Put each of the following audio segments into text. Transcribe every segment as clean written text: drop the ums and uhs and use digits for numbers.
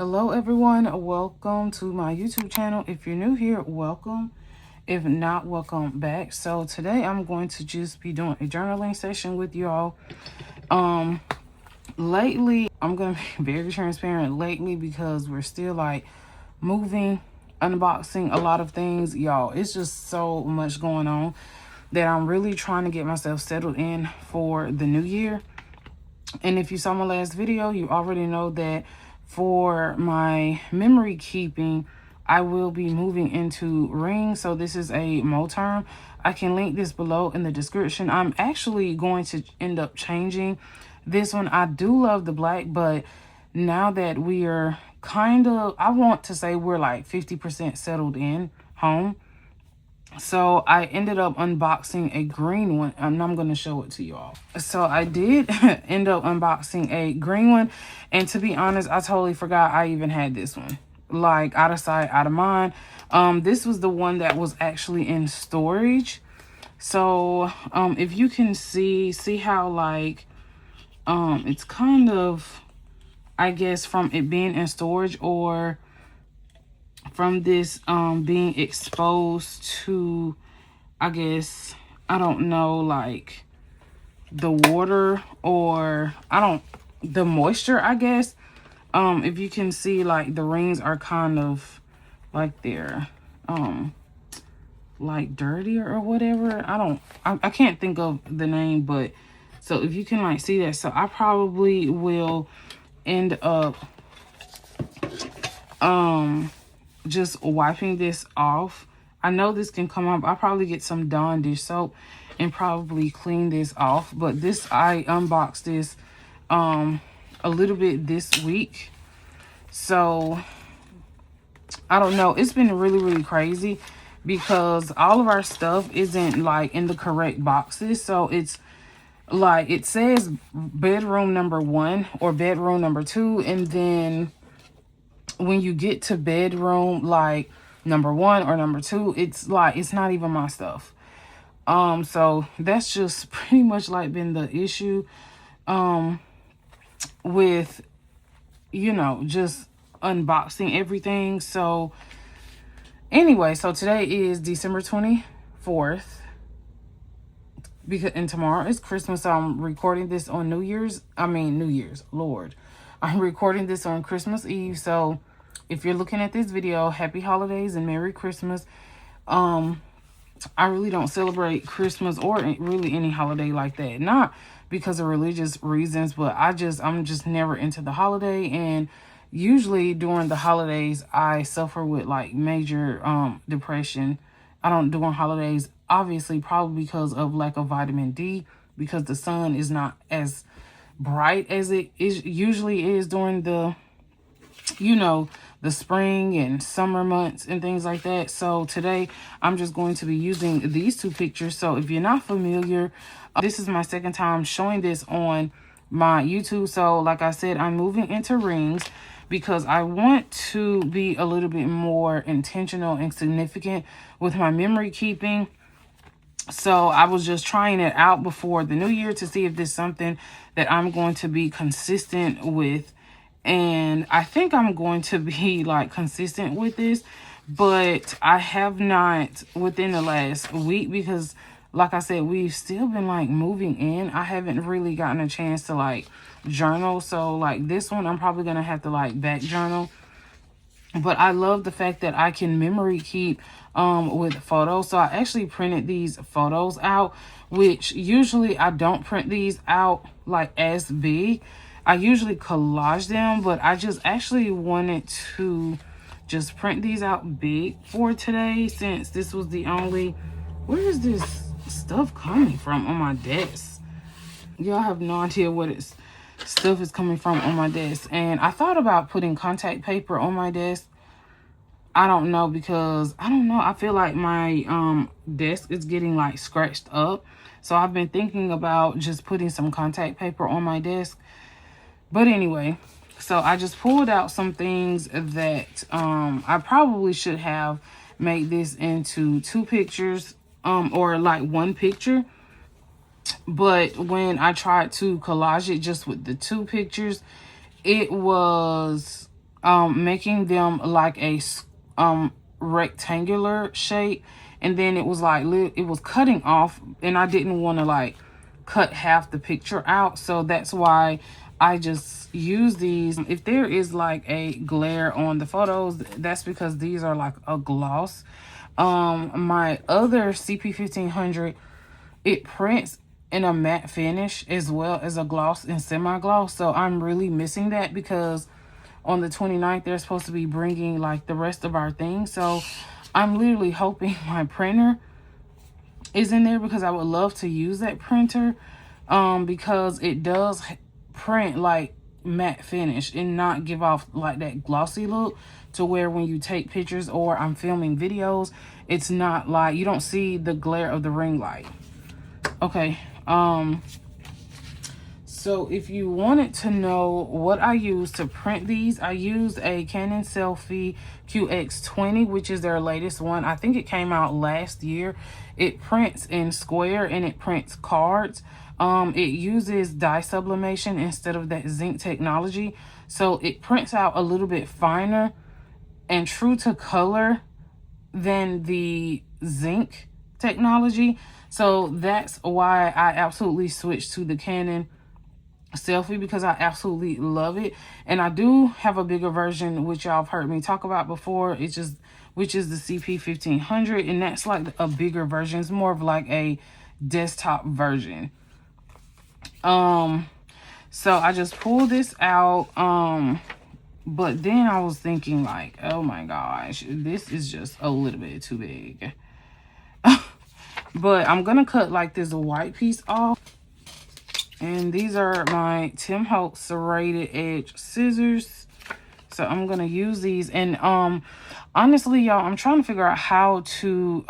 Hello everyone, welcome to my YouTube channel. If you're new here, welcome. If not, welcome back. So today I'm going to just be doing a journaling session with y'all. Lately, I'm gonna be very transparent lately because we're still like moving, unboxing a lot of things. Y'all, it's just so much going on that I'm really trying to get myself settled in for the new year. And if you saw my last video, you already know that for my memory keeping, I will be moving into rings. So this is a Moterm. I can link this below in the description. I'm actually going to end up changing this one. I do love the black, but now that we are kind of, I want to say we're like 50% settled in home. So I ended up unboxing a green one, and I'm going to show it to y'all. So I did end up unboxing a green one, and to be honest, I totally forgot I even had this one. Like, out of sight, out of mind. This was the one that was actually in storage. So if you can see how like it's kind of, I guess, from it being in storage or from this being exposed to, I guess, I don't know, like the water or the moisture, I guess. If you can see, like the rings are kind of like they're like dirtier or whatever. I can't think of the name, but so if you can like see that, so I probably will end up just wiping this off. I know this can come up. I'll probably get some Dawn dish soap and probably clean this off. But this, I unboxed this a little bit this week. So I don't know. It's been really crazy because all of our stuff isn't like in the correct boxes. So it's like, it says bedroom number 1 or bedroom number 2, and then when you get to bedroom like number 1 or number 2, it's like it's not even my stuff. So that's just pretty much like been the issue with, you know, just unboxing everything. So anyway, so today is December 24th, because and tomorrow is Christmas. So I'm recording this on New Year's, Lord. I'm recording this on Christmas Eve. So if you're looking at this video, happy holidays and Merry Christmas. I really don't celebrate Christmas or really any holiday like that. Not because of religious reasons, but I'm just never into the holiday. And usually during the holidays, I suffer with like major depression. I don't do on holidays, obviously, probably because of lack of vitamin D, because the sun is not as bright as it usually is during the, you know, the spring and summer months and things like that. So today I'm just going to be using these two pictures. So if you're not familiar, this is my second time showing this on my YouTube. So like I said, I'm moving into rings because I want to be a little bit more intentional and significant with my memory keeping. So I was just trying it out before the new year to see if this is something that I'm going to be consistent with. And I think I'm going to be like consistent with this, but I have not within the last week because like I said, we've still been like moving in. I haven't really gotten a chance to like journal. So like this one, I'm probably going to have to like back journal. But I love the fact that I can memory keep with photos. So I actually printed these photos out, which usually I don't print these out like as big. I usually collage them, but I just actually wanted to just print these out big for today, since this was the only, where is this stuff coming from on my desk? Y'all have no idea what it's stuff is coming from on my desk. And I thought about putting contact paper on my desk. I don't know, because I don't know, I feel like my desk is getting like scratched up. So I've been thinking about just putting some contact paper on my desk. But anyway, so I just pulled out some things that I probably should have made this into 2 pictures or like 1 picture. But when I tried to collage it just with the 2 pictures, it was making them like a rectangular shape, and then it was like it was cutting off, and I didn't want to like cut half the picture out, so that's why I just use these. If there is like a glare on the photos, that's because these are like a gloss. My other CP1500, it prints in a matte finish as well as a gloss and semi-gloss, so I'm really missing that because on the 29th they're supposed to be bringing like the rest of our things. So I'm literally hoping my printer is in there, because I would love to use that printer, because it does print like matte finish and not give off like that glossy look, to where when you take pictures or I'm filming videos, it's not like you don't see the glare of the ring light. Okay, so if you wanted to know what I use to print these, I used a Canon Selphy QX20, which is their latest one. I think it came out last year. It prints in square and it prints cards. It uses dye sublimation instead of that zinc technology. So it prints out a little bit finer and true to color than the zinc technology. So that's why I absolutely switched to the Canon Selphy, because I absolutely love it. And I do have a bigger version, which y'all have heard me talk about before. It's just, which is the CP1500, and that's like a bigger version. It's more of like a desktop version. So I just pulled this out, but then I was thinking like, oh my gosh, this is just a little bit too big. But I'm gonna cut like this white piece off. And these are my Tim Holtz serrated edge scissors. So I'm going to use these. And honestly, y'all, I'm trying to figure out how to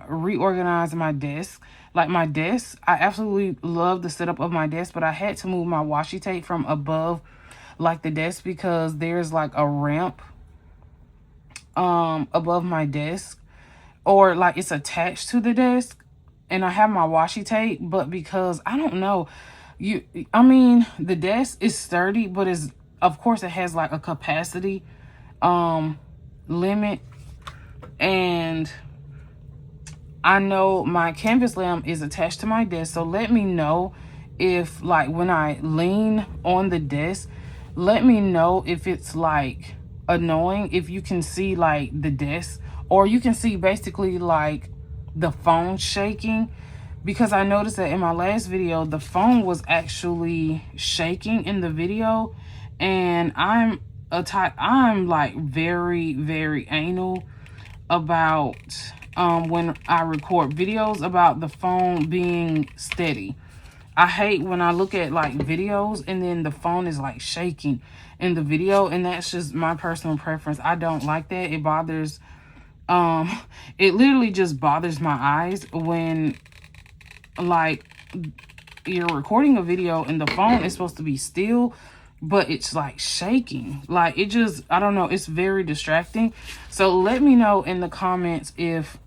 reorganize my desk. Like my desk, I absolutely love the setup of my desk, but I had to move my washi tape from above like the desk, because there's like a ramp above my desk, or like it's attached to the desk. And I have my washi tape, but because I don't know, I mean, the desk is sturdy, but is, of course, it has like a capacity limit. And I know my canvas lamp is attached to my desk, so let me know if like when I lean on the desk, let me know if it's like annoying, if you can see like the desk, or you can see basically like the phone shaking. Because I noticed that in my last video, the phone was actually shaking in the video. And I'm like very, very anal about when I record videos about the phone being steady. I hate when I look at like videos and then the phone is like shaking in the video, and that's just my personal preference. I don't like that. It bothers, it literally just bothers my eyes when like you're recording a video and the phone is supposed to be still, but it's like shaking. Like it just, I don't know, it's very distracting. So let me know in the comments if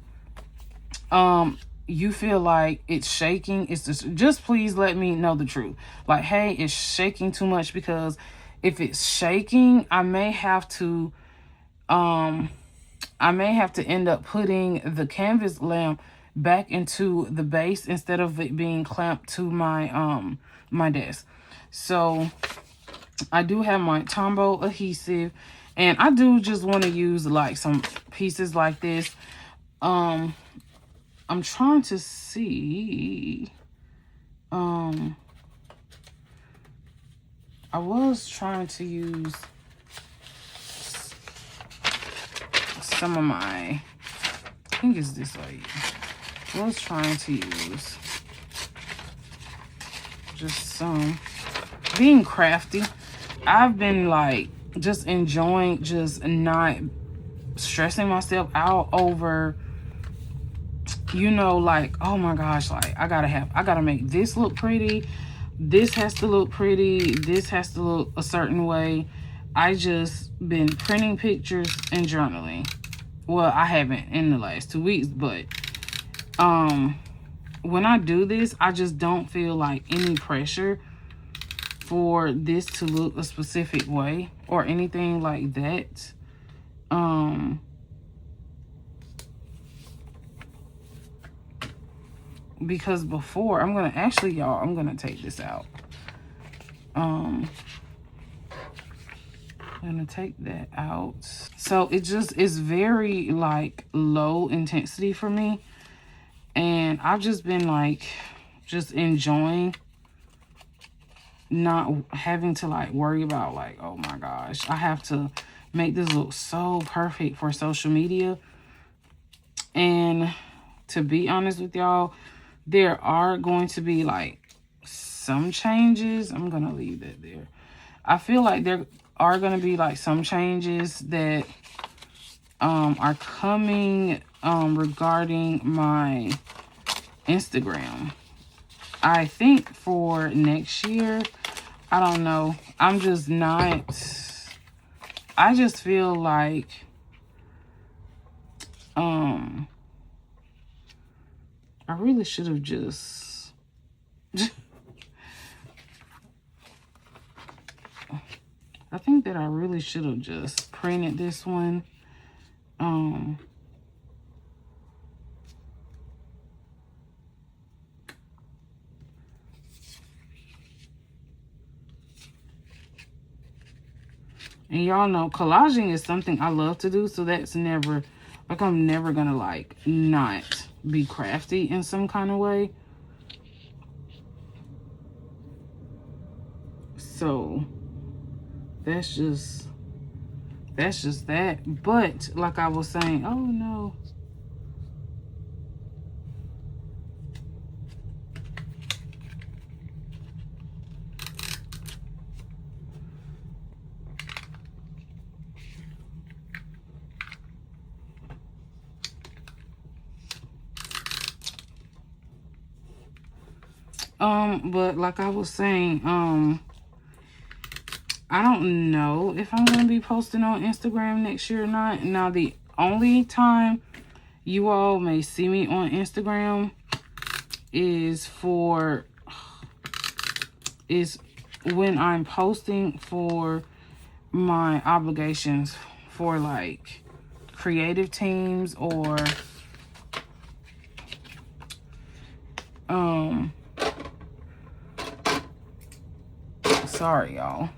you feel like it's shaking. It's just please let me know the truth. Like, hey, it's shaking too much, because if it's shaking, I may have to end up putting the canvas lamp back into the base instead of it being clamped to my my desk. So I do have my Tombow adhesive, and I do just want to use like some pieces like this. I'm trying to see, I was trying to use some of my, I think it's this way. I was trying to use just some, being crafty. I've been like just enjoying just not stressing myself out over, you know, like, oh my gosh, like I gotta make this look pretty, this has to look pretty, this has to look a certain way. I just been printing pictures and journaling. Well, I haven't in the last 2 weeks, but when I do this, I just don't feel like any pressure for this to look a specific way or anything like that. Because before, I'm gonna actually, y'all, I'm gonna take this out. I'm gonna take that out. So it just is very like low intensity for me, and I've just been like just enjoying not having to like worry about like, oh my gosh, I have to make this look so perfect for social media. And to be honest with y'all, there are going to be like some changes. I'm gonna leave that there. I feel like there are gonna be like some changes that are coming regarding my Instagram. I think for next year, I don't know. I'm just not, I just feel like I really should have just I think that I really should have just printed this one. And y'all know collaging is something I love to do, so that's never, like, I'm never gonna like not be crafty in some kind of way. So that's just that. But like I was saying, oh no. But like I was saying, I don't know if I'm going to be posting on Instagram next year or not. Now, the only time you all may see me on Instagram is when I'm posting for my obligations for like creative teams or sorry y'all.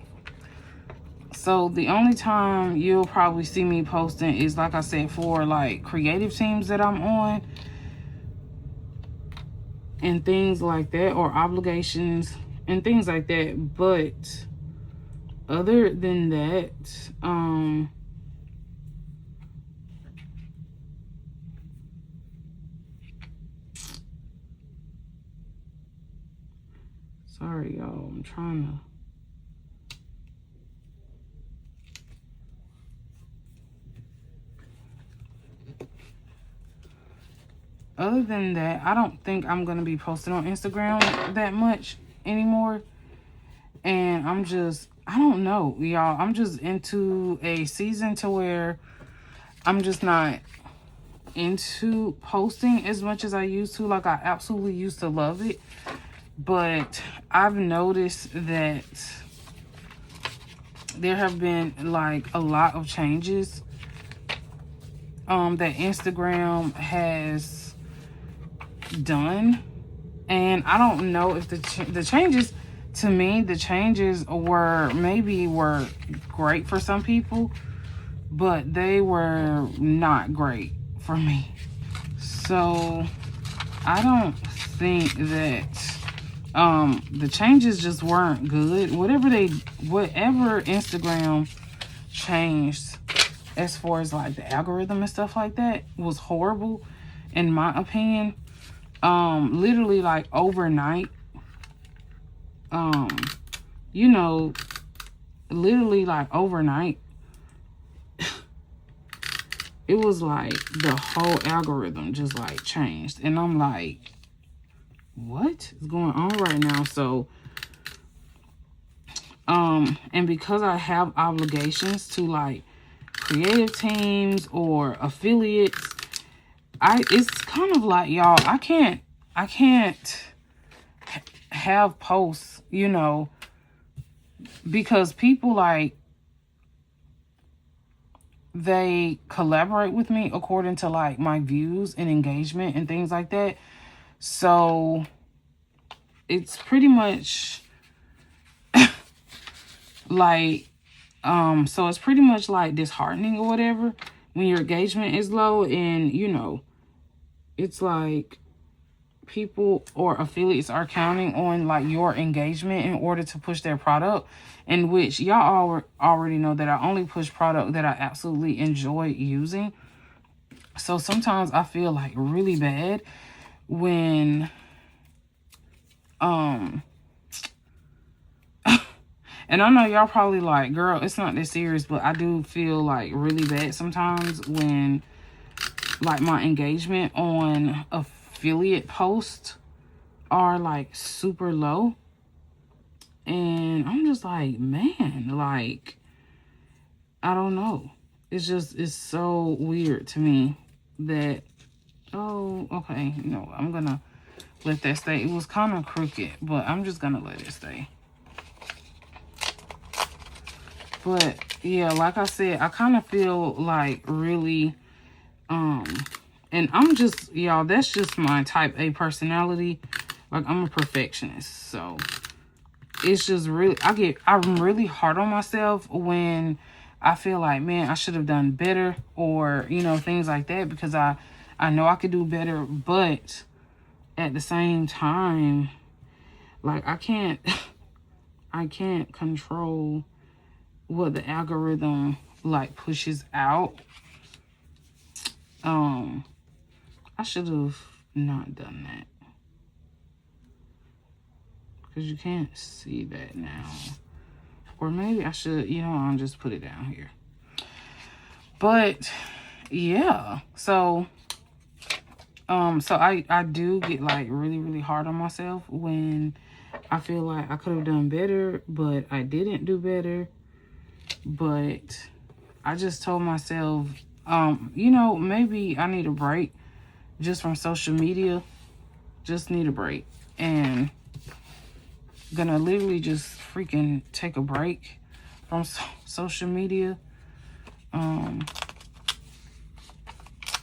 So the only time you'll probably see me posting is, like I said, for like creative teams that I'm on and things like that, or obligations and things like that. But other than that, sorry y'all, I'm trying to. Other than that, I don't think I'm going to be posting on Instagram that much anymore. And I'm just, I don't know, y'all. I'm just into a season to where I'm just not into posting as much as I used to. Like, I absolutely used to love it. But I've noticed that there have been, like, a lot of changes that Instagram has done, and I don't know if the changes, to me, the changes were great for some people, but they were not great for me. So I don't think that the changes just weren't good. Whatever Instagram changed as far as like the algorithm and stuff like that was horrible in my opinion. Literally like overnight, you know, literally like overnight, it was like the whole algorithm just like changed. And I'm like, what is going on right now? So, and because I have obligations to like creative teams or affiliates, it's kind of like, y'all, I can't have posts, you know, because people like, they collaborate with me according to like my views and engagement and things like that. So it's pretty much like, so it's pretty much like disheartening or whatever when your engagement is low. And you know, it's like people or affiliates are counting on like your engagement in order to push their product, in which y'all already know that I only push product that I absolutely enjoy using. So sometimes I feel like really bad when and I know y'all probably like, girl, it's not this serious, but I do feel like really bad sometimes when like my engagement on affiliate posts are like super low. And I'm just like, man, like, I don't know. It's so weird to me that, oh, okay, no, I'm gonna let that stay. It was kind of crooked, but I'm just gonna let it stay. But yeah, like I said, I kind of feel like really, and I'm just, y'all, that's just my type A personality. Like, I'm a perfectionist. So it's just really, I'm really hard on myself when I feel like, man, I should have done better, or, you know, things like that, because I know I could do better. But at the same time, like, I can't control what the algorithm like pushes out. I should have not done that, because you can't see that now. Or maybe I should, you know, I'll just put it down here. But yeah, so I do get like really, really hard on myself when I feel like I could have done better, but I didn't do better. But I just told myself, you know, maybe I need a break just from social media. Just need a break. And gonna literally just freaking take a break from social media. And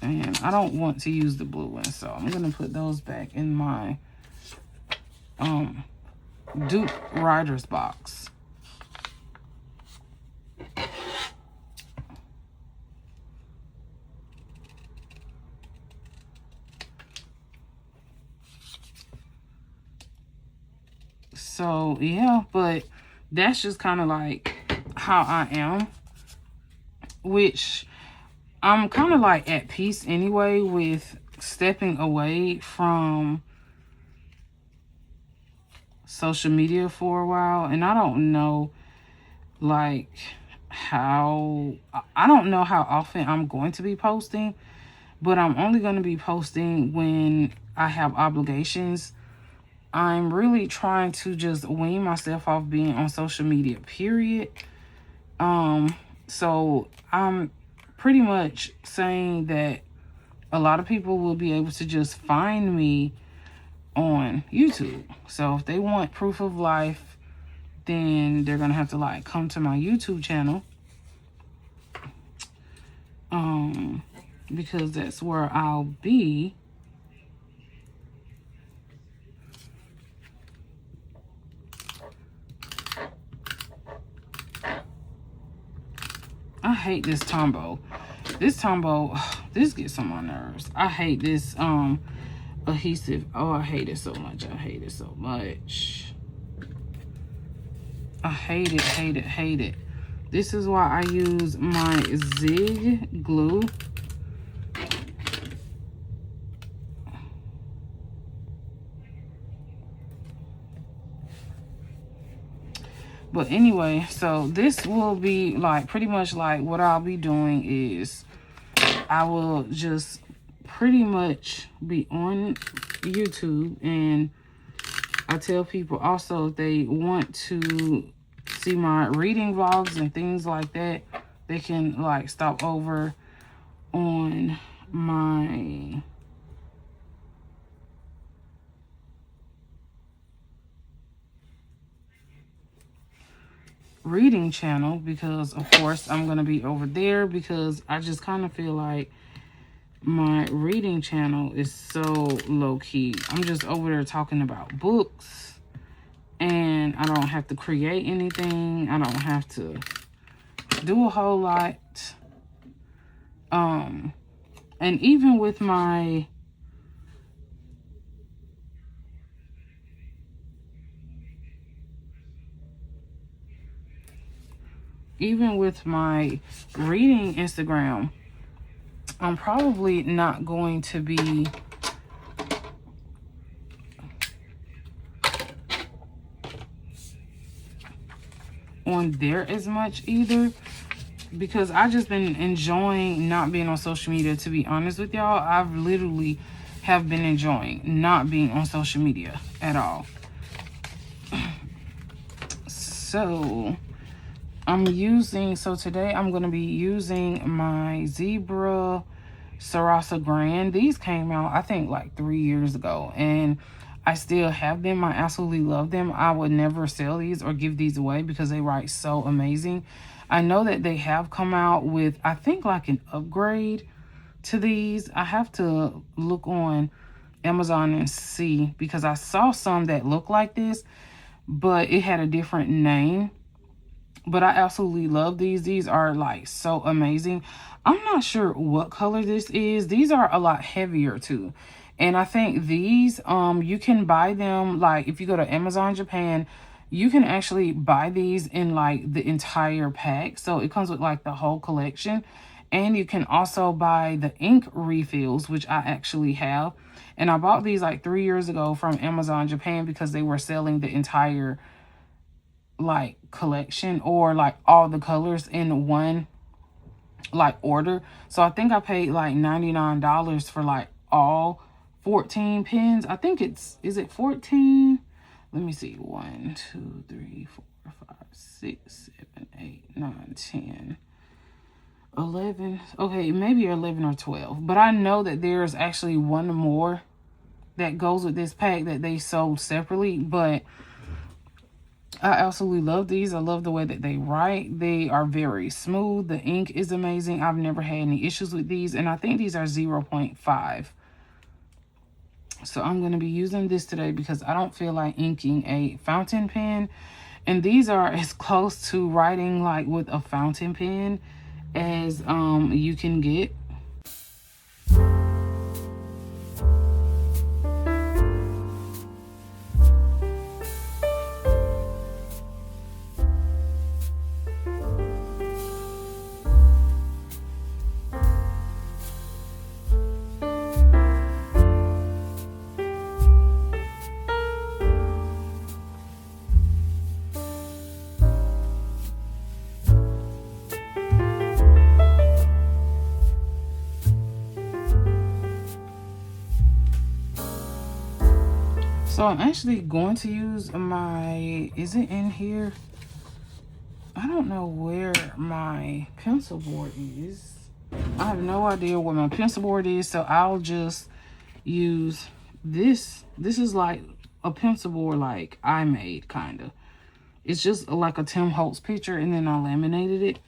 I don't want to use the blue ones, so I'm gonna put those back in my dupe writer's box. So yeah, but that's just kind of like how I am, which I'm kind of like at peace anyway with stepping away from social media for a while. And I don't know like I don't know how often I'm going to be posting, but I'm only going to be posting when I have obligations. I'm really trying to just wean myself off being on social media, period. So I'm pretty much saying that a lot of people will be able to just find me on YouTube. So if they want proof of life, then they're gonna have to like come to my YouTube channel. Because that's where I'll be. I hate this Tombow. This Tombow, this gets on my nerves. I hate this adhesive. Oh, I hate it so much. I hate it so much. I hate it, hate it, hate it. This is why I use my Zig glue. But anyway, so this will be like pretty much like what I'll be doing is I will just pretty much be on YouTube, and I tell people also if they want to see my reading vlogs and things like that, they can like stop over on my reading channel, because of course I'm going to be over there, because I just kind of feel like my reading channel is so low-key. I'm just over there talking about books, and I don't have to create anything. I don't have to do a whole lot. And even with my reading Instagram, I'm probably not going to be on there as much either, because I just been enjoying not being on social media. To be honest with y'all, I've literally have been enjoying not being on social media at all. So today I'm going to be using my Zebra Sarasa Grand. These came out, I think, like 3 years ago, and I still have them. I absolutely love them. I would never sell these or give these away because they write so amazing. I know that they have come out with, I think, like an upgrade to these. I have to look on Amazon and see, because I saw some that look like this, but it had a different name. But I absolutely love these. These are like so amazing. I'm not sure what color this is. These are a lot heavier too. And I think these, you can buy them, like if you go to Amazon Japan, you can actually buy these in like the entire pack. So it comes with like the whole collection. And you can also buy the ink refills, which I actually have. And I bought these like 3 years ago from Amazon Japan because they were selling the entire like collection, or like all the colors in one like order. So I think I paid like $99 for like all 14 pens. I think is it 14? Let me see. 1, 2, 3, 4, 5, 6, 7, 8, 9, 10, 11. Okay, maybe 11 or 12. But I know that there's actually one more that goes with this pack that they sold separately. But I absolutely love these. I love the way that they write. They are very smooth. The ink is amazing. I've never had any issues with these. And I think these are 0.5. So I'm going to be using this today because I don't feel like inking a fountain pen. And these are as close to writing like with a fountain pen as you can get. So I'm actually going to use my, is it in here? I don't know where my pencil board is. I have no idea where my pencil board is, so I'll just use this. This is like a pencil board like I made, kind of. It's just like a Tim Holtz picture, and then I laminated it.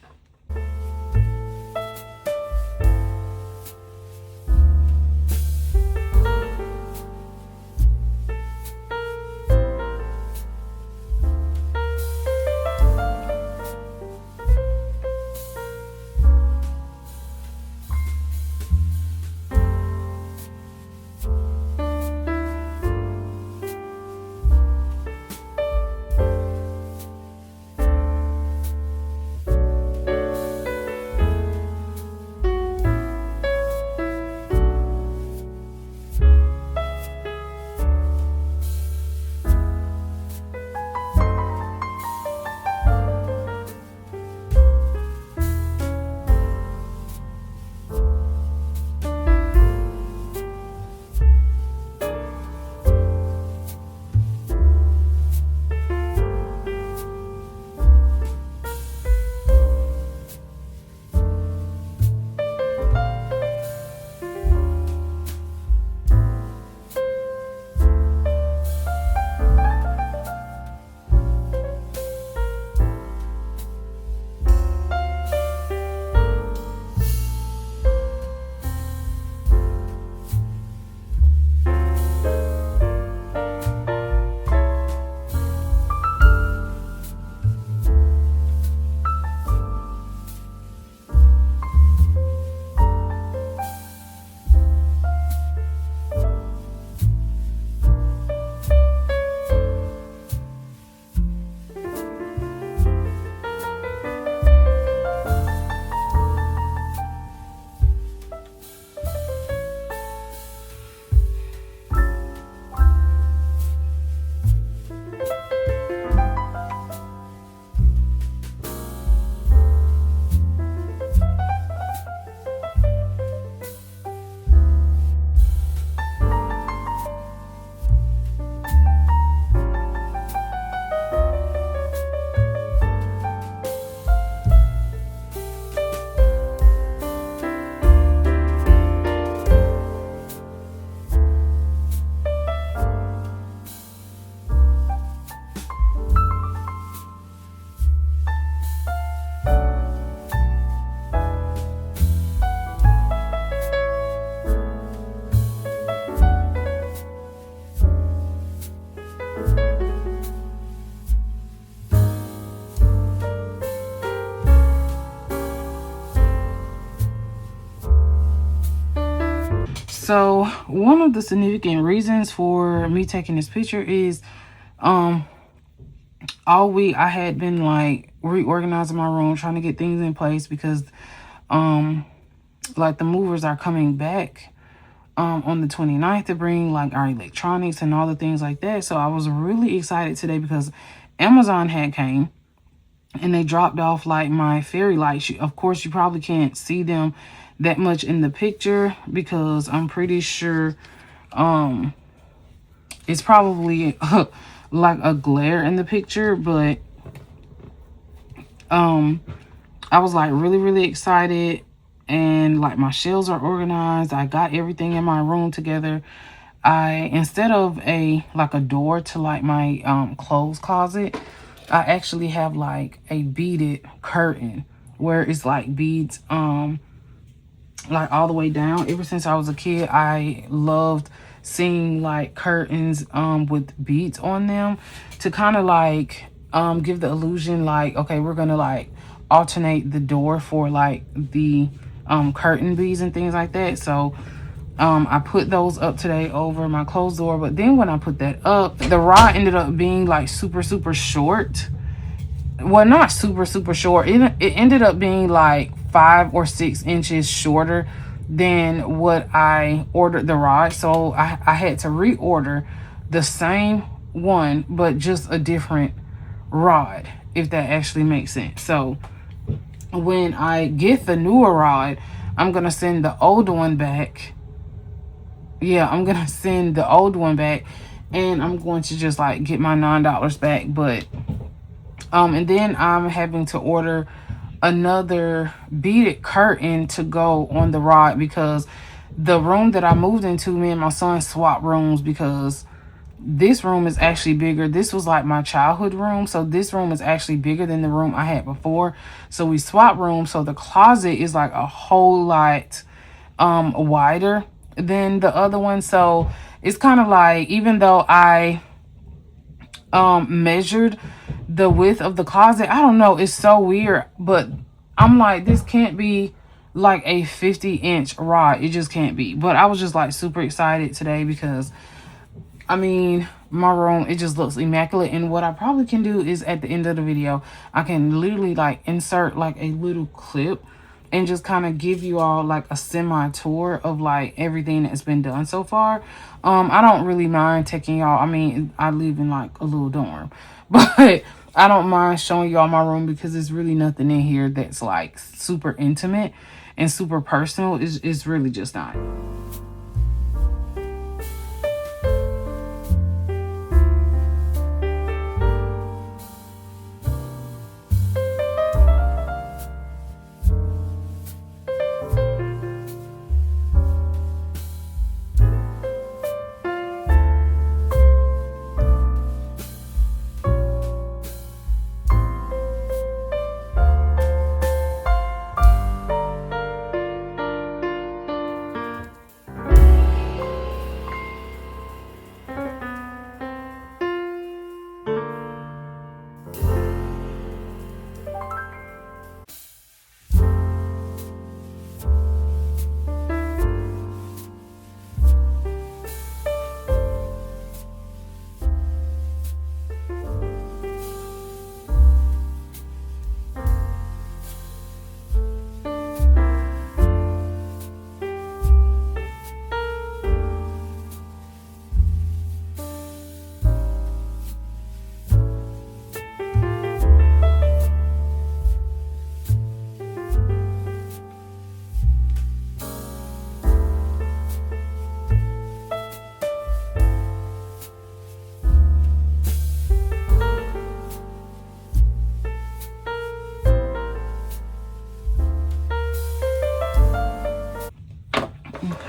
So one of the significant reasons for me taking this picture is all week I had been like reorganizing my room, trying to get things in place because like the movers are coming back on the 29th to bring like our electronics and all the things like that. So I was really excited today because Amazon had came and they dropped off like my fairy lights. Of course, you probably can't see them that much in the picture because I'm pretty sure it's probably like a glare in the picture, but I was like really excited, and like my shelves are organized. I got everything in my room together. I, instead of a door to like my clothes closet, I actually have like a beaded curtain where it's like beads like all the way down. Ever since I was a kid, I loved seeing like curtains with beads on them to kind of like give the illusion like, okay, we're gonna like alternate the door for like the curtain beads and things like that. So I put those up today over my closed door, but then when I put that up, the rod ended up being like super short. Well, not super short. It ended up being like 5 or 6 inches shorter than what I ordered the rod. So I had to reorder the same one, but just a different rod, if that actually makes sense. So when I get the newer rod, I'm going to send the old one back. Yeah, I'm going to send the old one back, and I'm going to just like get my $9 back. But and then I'm having to order another beaded curtain to go on the rod because the room that I moved into, me and my son swapped rooms because this room is actually bigger. This was like my childhood room, so this room is actually bigger than the room I had before. So we swapped rooms, so the closet is like a whole lot wider than the other one. So it's kind of like, even though I measured the width of the closet, I don't know, it's so weird, but I'm like, this can't be like a 50-inch rod. It just can't be. But I was just like super excited today because I mean, my room, it just looks immaculate. And what I probably can do is at the end of the video, I can literally like insert like a little clip and just kind of give you all like a semi tour of like everything that's been done so far. I don't really mind taking y'all. I mean, I live in like a little dorm, but I don't mind showing y'all my room because there's really nothing in here that's like super intimate and super personal. It's really just not.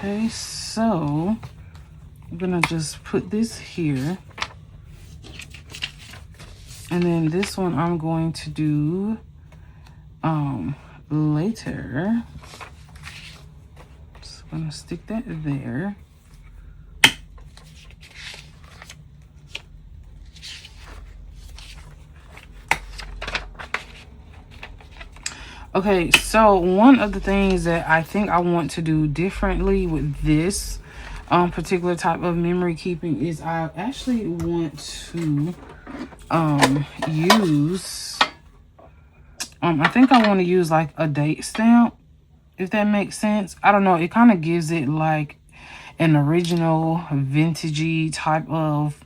Okay, so I'm gonna just put this here, and then this one I'm going to do later. So I'm gonna stick that there. Okay, so one of the things that I think I want to do differently with this particular type of memory keeping is I actually want to use I think I want to use like a date stamp, if that makes sense. I don't know, it kind of gives it like an original vintagey type of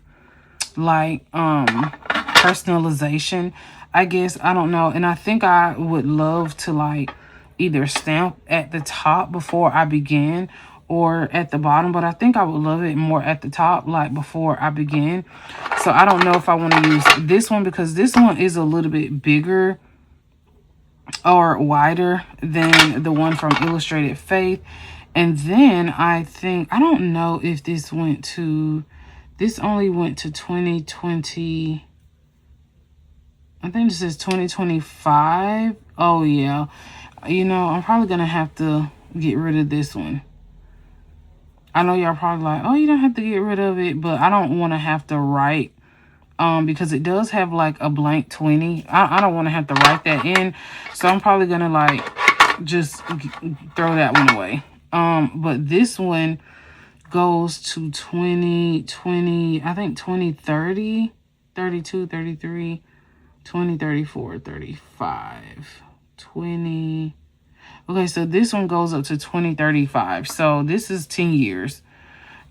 like personalization, I guess. I don't know. And I think I would love to like either stamp at the top before I begin or at the bottom, but I think I would love it more at the top, like before I begin. So I don't know if I want to use this one because this one is a little bit bigger or wider than the one from Illustrated Faith. And then I think, I don't know if this went to, this only went to 2020. I think this is 2025. Oh, yeah. You know, I'm probably going to have to get rid of this one. I know y'all probably like, oh, you don't have to get rid of it, but I don't want to have to write because it does have like a blank 20. I don't want to have to write that in. So I'm probably going to like just throw that one away. But this one goes to 2020, I think 2030, 32, 33, 20, 34, 35, 20. Okay, so this one goes up to 2035. So this is 10 years.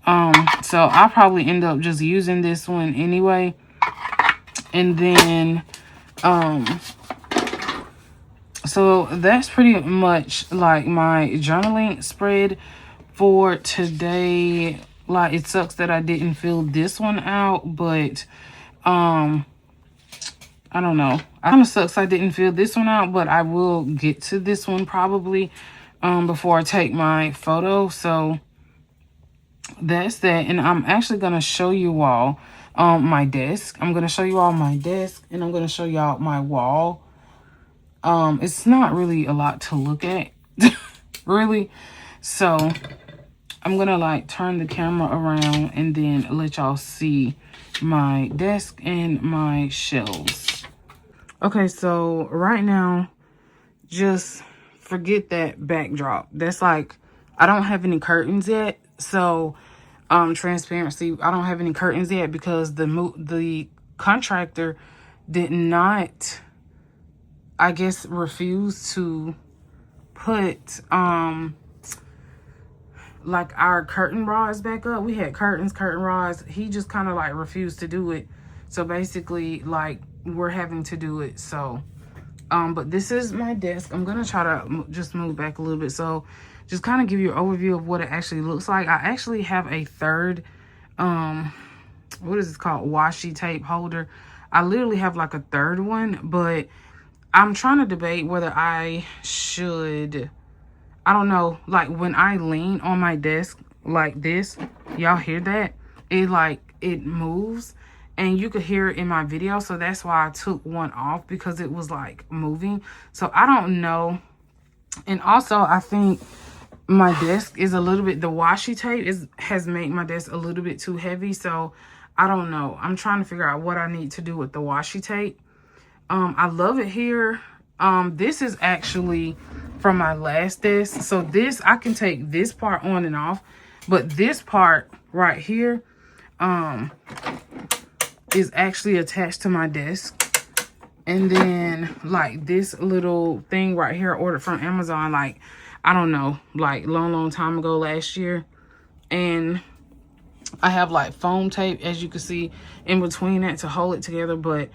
So I'll probably end up just using this one anyway. And then, so that's pretty much like my journaling spread for today. Like, it sucks that I didn't fill this one out, but, I don't know. It kind of sucks I didn't fill this one out, but I will get to this one probably, before I take my photo. So that's that. And I'm actually going to show you all my desk. I'm going to show you all my desk, and I'm going to show y'all my wall. It's not really a lot to look at, really. So I'm going to like turn the camera around and then let y'all see my desk and my shelves. Okay, so right now, just forget that backdrop. That's like, I don't have any curtains yet. So transparency, I don't have any curtains yet because the contractor did not, I guess, refuse to put like our curtain rods back up. We had curtain rods. He just kind of like refused to do it. So basically, like, we're having to do it. So but this is my desk. I'm gonna try to just move back a little bit, so just kind of give you an overview of what it actually looks like. I actually have a third what is this called, washi tape holder. I literally have like a third one, but I'm trying to debate whether I should, I don't know, like when I lean on my desk like this, y'all hear that? It moves, and you could hear it in my video. So that's why I took one off, because it was like moving. So I don't know. And also I think my desk is a little bit, the washi tape has made my desk a little bit too heavy. So I don't know. I'm trying to figure out what I need to do with the washi tape. I love it here. This is actually from my last desk. So this, I can take this part on and off, but this part right here is actually attached to my desk. And then like this little thing right here, I ordered from Amazon, like, I don't know, like long time ago last year. And I have like foam tape, as you can see, in between that to hold it together. But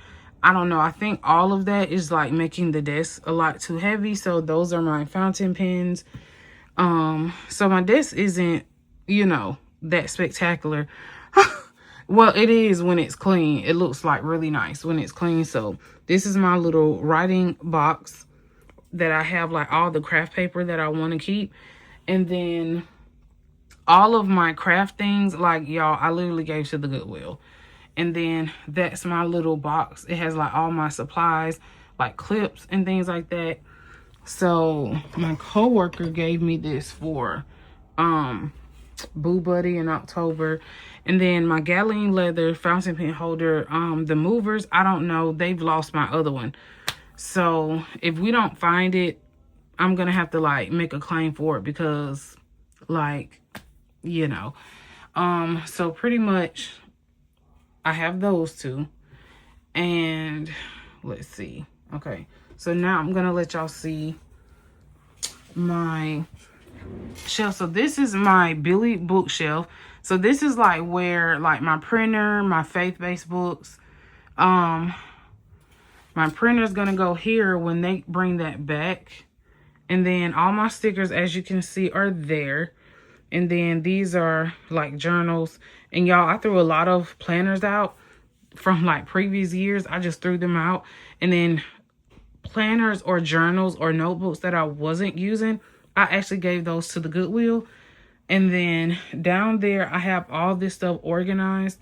I don't know, I think all of that is like making the desk a lot too heavy. So those are my fountain pens. So my desk isn't, you know, that spectacular. Well, it is when it's clean. It looks like really nice when it's clean. So this is my little writing box that I have like all the craft paper that I want to keep. And then all of my craft things, like, y'all, I literally gave to the Goodwill. And then that's my little box. It has like all my supplies, like clips and things like that. So my coworker gave me this for Boo Buddy in October. And then my Galeen leather fountain pen holder, the movers, I don't know, they've lost my other one. So if we don't find it, I'm gonna have to like make a claim for it, because like, you know. So pretty much I have those two. And let's see. Okay, so now I'm gonna let y'all see my shelf. So this is my Billy bookshelf. So this is like where like my printer, my faith-based books, my printer's gonna go here when they bring that back. And then all my stickers, as you can see, are there. And then these are like journals. And y'all, I threw a lot of planners out from like previous years. I just threw them out. And then planners or journals or notebooks that I wasn't using, I actually gave those to the Goodwill. And then down there, I have all this stuff organized.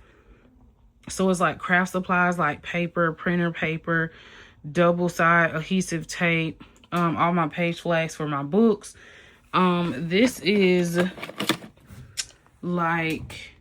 So it's like craft supplies like paper, printer paper, double-side adhesive tape, all my page flags for my books. This is like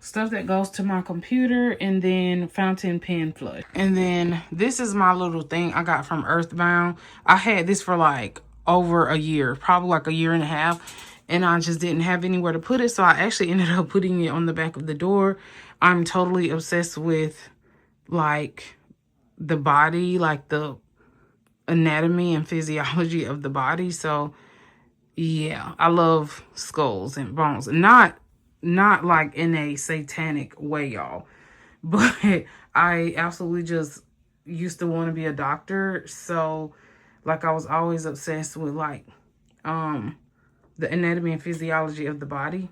stuff that goes to my computer, and then fountain pen flush. And then this is my little thing I got from Earthbound. I had this for like over a year, probably like a year and a half, and I just didn't have anywhere to put it, so I actually ended up putting it on the back of the door. I'm totally obsessed with like the body, like the anatomy and physiology of the body. So yeah, I love skulls and bones. Not like in a satanic way, y'all, but I absolutely just used to want to be a doctor. So like I was always obsessed with like the anatomy and physiology of the body.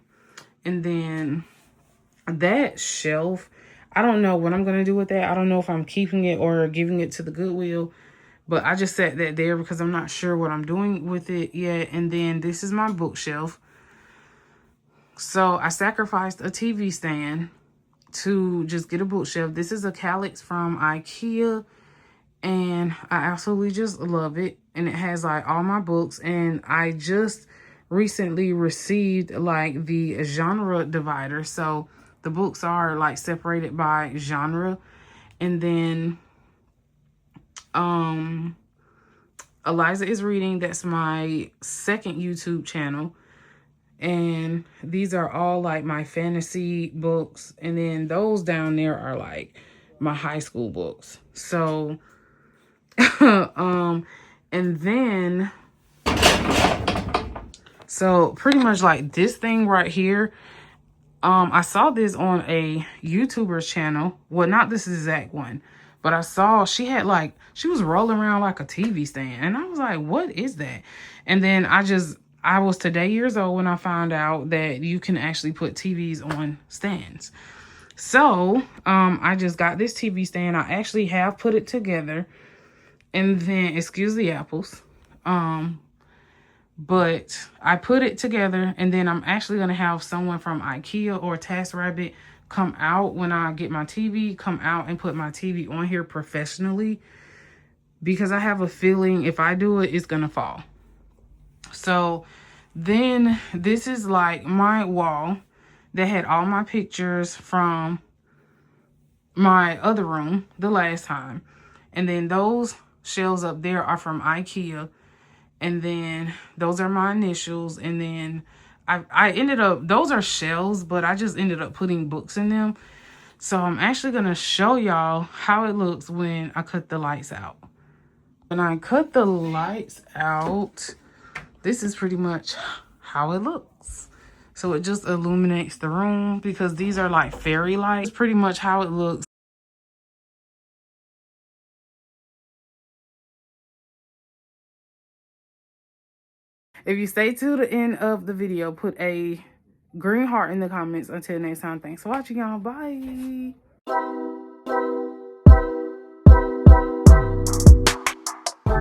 And then that shelf, I don't know what I'm gonna do with that. I don't know if I'm keeping it or giving it to the Goodwill, but I just set that there because I'm not sure what I'm doing with it yet. And then this is my bookshelf. So I sacrificed a TV stand to just get a bookshelf. This is a Kallax from IKEA, and I absolutely just love it. And it has like all my books, and I just recently received like the genre divider. So the books are like separated by genre. And then Eliza is Reading, that's my second YouTube channel. And these are all like my fantasy books. And then those down there are like my high school books. So, and then, so pretty much like this thing right here, I saw this on a YouTuber's channel. Well, not this exact one, but I saw she had like, she was rolling around like a TV stand. And I was like, what is that? And then I was today years old when I found out that you can actually put TVs on stands. So, I just got this TV stand. I actually have put it together. And then, excuse the apples. But I put it together, and then I'm actually going to have someone from IKEA or TaskRabbit come out when I get my TV, come out and put my TV on here professionally, because I have a feeling if I do it, it's going to fall. So then this is like my wall that had all my pictures from my other room the last time. And then those shelves up there are from IKEA. And then those are my initials. And then I ended up, those are shelves, but I just ended up putting books in them. So I'm actually going to show y'all how it looks when I cut the lights out. When I cut the lights out, this is pretty much how it looks. So it just illuminates the room because these are like fairy lights. It's pretty much how it looks. If you stay to the end of the video, put a green heart in the comments. Until next time, thanks for watching, y'all. Bye.